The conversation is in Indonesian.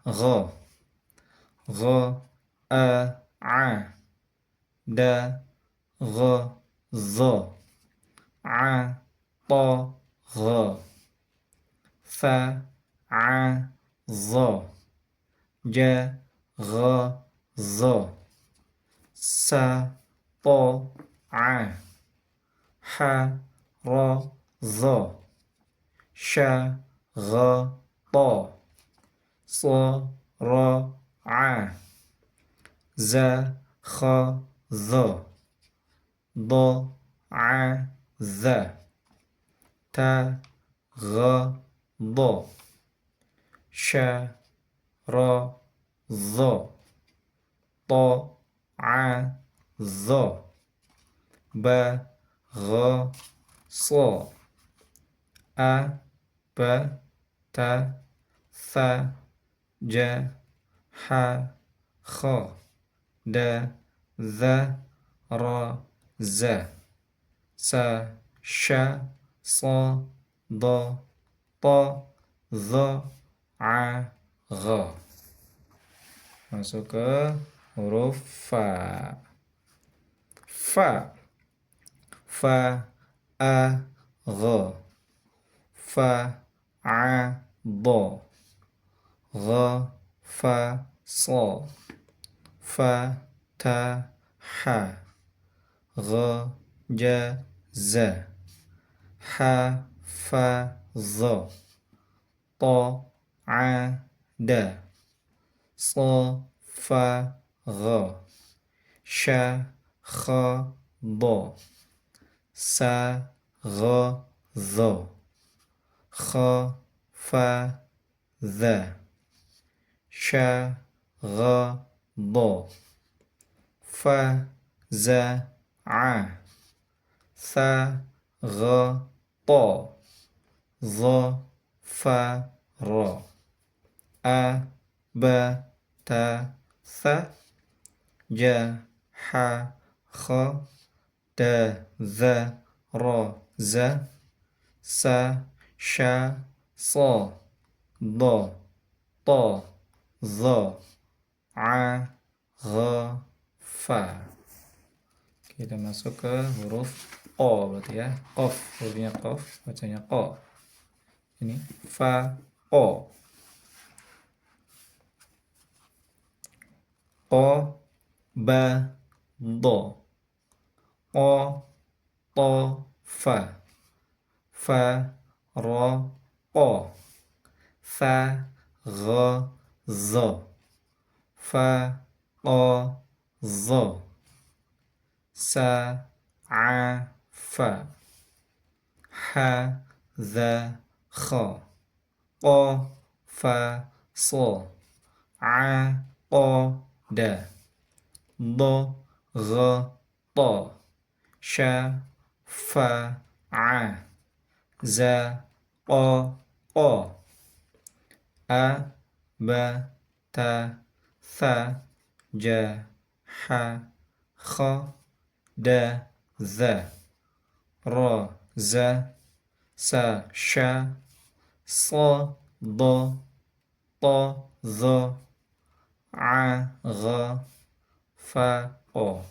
gha, gha, a, da, gha, za, ta, gha, fa, za, ja, gha, za, sa, ta, ha, ra, za, sha, gha, ta, sa, ra, za, kha, za, da, za, ta, gha, da, sha, ra, za, ta, za, ba, gha, sa, a, ba, ta, sa, ja, ha, kha, da, za, ra, za, sa, sha, sa, da, ta, za, gha. Masuk ke huruf fa. Fa, fa, a, gha, fa, da, gha, fa, sa, fa, ta, ha, gha, ja, za, ha, fa, za, ta, da, sa, fa, gha, sha, kha, da, sa, gha, za, kha, fa, za, sha, gha, da, fa, za, sa, gha, ta, za, fa, ra, a, ba, ta, sa, ja, ha, kha, da, za, ra, za, sa, sha, sa, da, ta, za, gha, fa. Kita masuk ke huruf O berarti ya. Qaf, hurufnya qaf, bacanya qa. Ini fa, o. Qa, ba, da. Qa, ta, fa. Fa, ra, qa. Fa, gha, za. Fa, qa, za. Sa, fa. Ha, za, kha. Qa, fa, sa. qa, da. Da, gha, ta. Sha, fa, za, qa, qa. A, ba, ta, sa, ja, ha, kha, da, za, ra, za, sa, sha, sa, da, ta, za, gha, fa, o.